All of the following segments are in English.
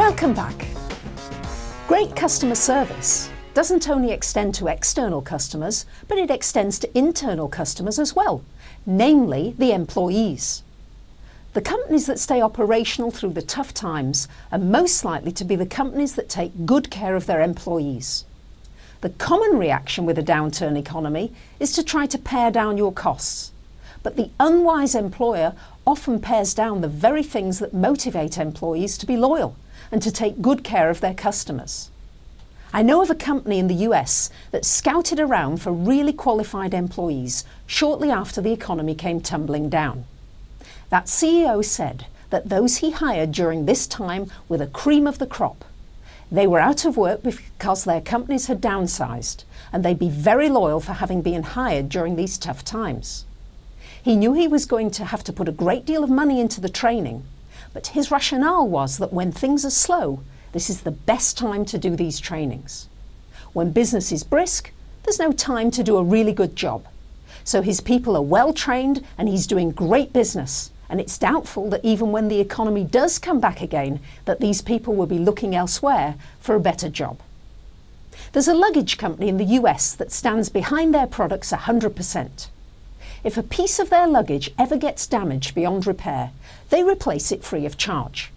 Welcome back. Great customer service doesn't only extend to external customers, but it extends to internal customers as well, namely the employees. The companies that stay operational through the tough times are most likely to be the companies that take good care of their employees. The common reaction with a downturn economy is to try to pare down your costs. But the unwise employer often pares down the very things that motivate employees to be loyal and to take good care of their customers. I know of a company in the US that scouted around for really qualified employees shortly after the economy came tumbling down. That CEO said that those he hired during this time were the cream of the crop. They were out of work because their companies had downsized, and they'd be very loyal for having been hired during these tough times. He knew he was going to have to put a great deal of money into the training, but his rationale was that when things are slow, this is the best time to do these trainings. When business is brisk, there's no time to do a really good job. So his people are well trained and he's doing great business. And it's doubtful that even when the economy does come back again, that these people will be looking elsewhere for a better job. There's a luggage company in the US that stands behind their products 100%. If a piece of their luggage ever gets damaged beyond repair, they replace it free of charge.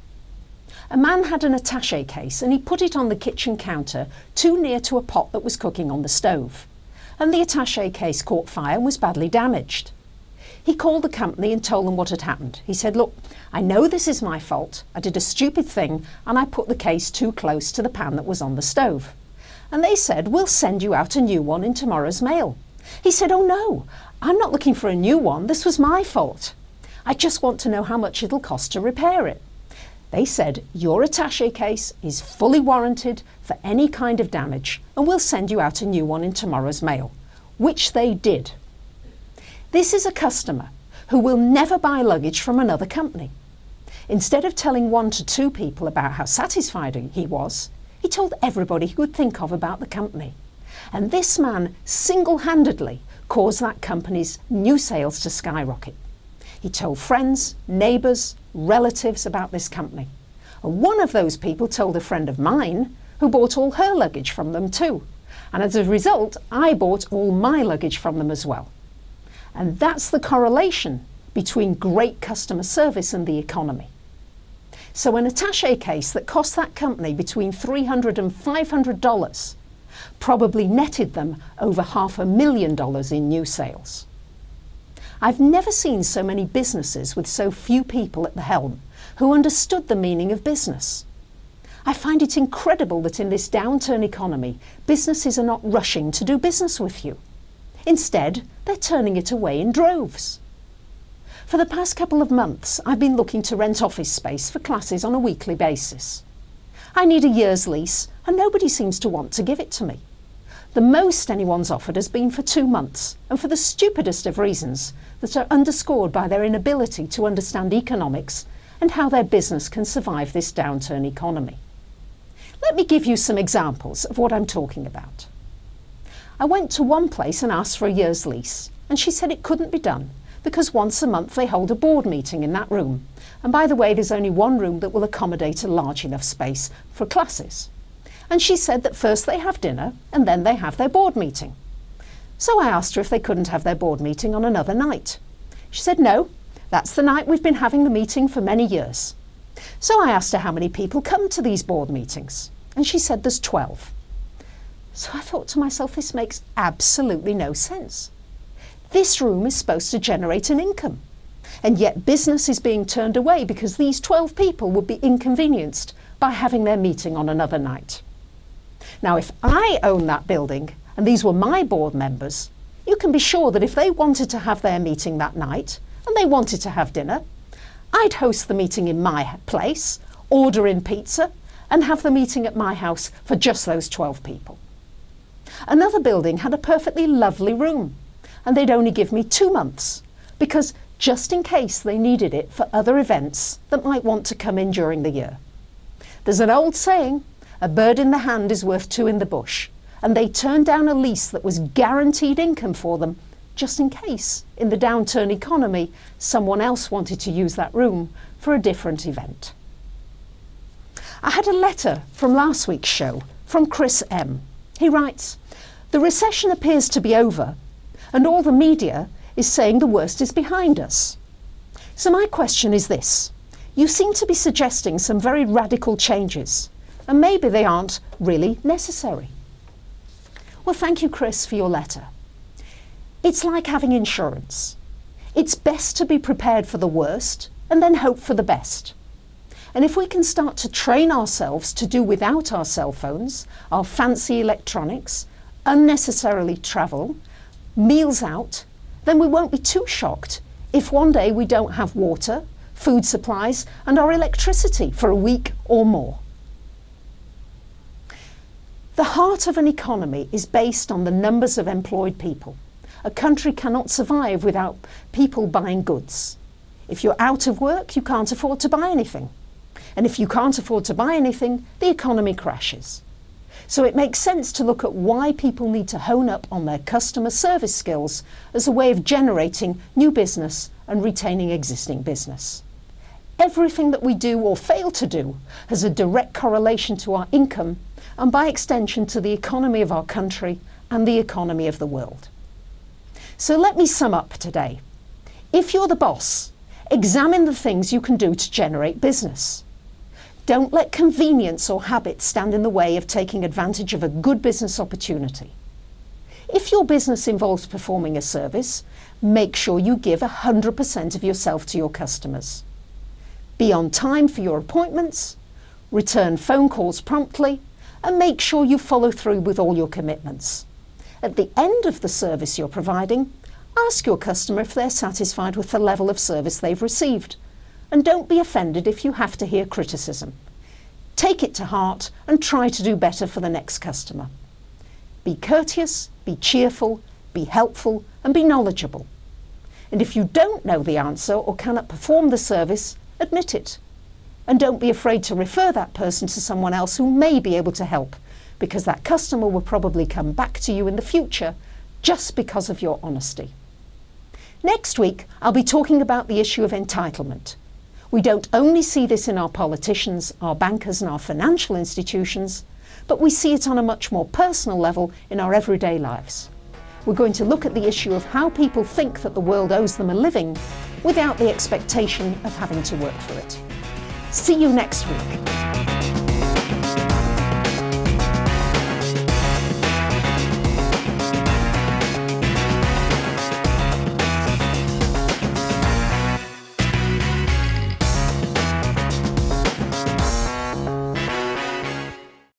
A man had an attaché case and he put it on the kitchen counter too near to a pot that was cooking on the stove. And the attaché case caught fire and was badly damaged. He called the company and told them what had happened. He said, "Look, I know this is my fault. I did a stupid thing and I put the case too close to the pan that was on the stove." And they said, "We'll send you out a new one in tomorrow's mail." He said, "Oh no, I'm not looking for a new one. This was my fault. I just want to know how much it'll cost to repair it." They said, "Your attaché case is fully warranted for any kind of damage and we'll send you out a new one in tomorrow's mail," which they did. This is a customer who will never buy luggage from another company. Instead of telling 1 to 2 people about how satisfied he was, he told everybody he could think of about the company. And this man single-handedly caused that company's new sales to skyrocket. He told friends, neighbours, relatives about this company. And one of those people told a friend of mine who bought all her luggage from them too. And as a result, I bought all my luggage from them as well. And that's the correlation between great customer service and the economy. So an attaché case that cost that company between $300 and $500 probably netted them over $500,000 in new sales. I've never seen so many businesses with so few people at the helm who understood the meaning of business. I find it incredible that in this downturn economy, businesses are not rushing to do business with you. Instead, they're turning it away in droves. For the past couple of months, I've been looking to rent office space for classes on a weekly basis. I need a year's lease and nobody seems to want to give it to me. The most anyone's offered has been for 2 months, and for the stupidest of reasons that are underscored by their inability to understand economics and how their business can survive this downturn economy. Let me give you some examples of what I'm talking about. I went to one place and asked for a year's lease, and she said it couldn't be done because once a month they hold a board meeting in that room. And by the way, there's only one room that will accommodate a large enough space for classes. And she said that first they have dinner and then they have their board meeting. So I asked her if they couldn't have their board meeting on another night. She said, "No, that's the night we've been having the meeting for many years." So I asked her how many people come to these board meetings, and she said there's 12. So I thought to myself, this makes absolutely no sense. This room is supposed to generate an income, and yet business is being turned away because these 12 people would be inconvenienced by having their meeting on another night. Now, if I owned that building and these were my board members, you can be sure that if they wanted to have their meeting that night and they wanted to have dinner, I'd host the meeting in my place, order in pizza, and have the meeting at my house for just those 12 people. Another building had a perfectly lovely room, and they'd only give me 2 months because just in case they needed it for other events that might want to come in during the year. There's an old saying, a bird in the hand is worth 2 in the bush, and they turned down a lease that was guaranteed income for them just in case, in the downturn economy, someone else wanted to use that room for a different event. I had a letter from last week's show from Chris M. He writes, "The recession appears to be over and all the media is saying the worst is behind us. So my question is this. You seem to be suggesting some very radical changes and maybe they aren't really necessary." Well, thank you, Chris, for your letter. It's like having insurance. It's best to be prepared for the worst and then hope for the best. And if we can start to train ourselves to do without our cell phones, our fancy electronics, unnecessarily travel, meals out, then we won't be too shocked if one day we don't have water, food supplies and our electricity for a week or more. The heart of an economy is based on the numbers of employed people. A country cannot survive without people buying goods. If you're out of work, you can't afford to buy anything. And if you can't afford to buy anything, the economy crashes. So it makes sense to look at why people need to hone up on their customer service skills as a way of generating new business and retaining existing business. Everything that we do or fail to do has a direct correlation to our income and by extension to the economy of our country and the economy of the world. So let me sum up today. If you're the boss, examine the things you can do to generate business. Don't let convenience or habit stand in the way of taking advantage of a good business opportunity. If your business involves performing a service, make sure you give 100% of yourself to your customers. Be on time for your appointments, return phone calls promptly, and make sure you follow through with all your commitments. At the end of the service you're providing, ask your customer if they're satisfied with the level of service they've received. And don't be offended if you have to hear criticism. Take it to heart and try to do better for the next customer. Be courteous, be cheerful, be helpful, and be knowledgeable. And if you don't know the answer or cannot perform the service, admit it. And don't be afraid to refer that person to someone else who may be able to help, because that customer will probably come back to you in the future just because of your honesty. Next week, I'll be talking about the issue of entitlement. We don't only see this in our politicians, our bankers and our financial institutions, but we see it on a much more personal level in our everyday lives. We're going to look at the issue of how people think that the world owes them a living without the expectation of having to work for it. See you next week.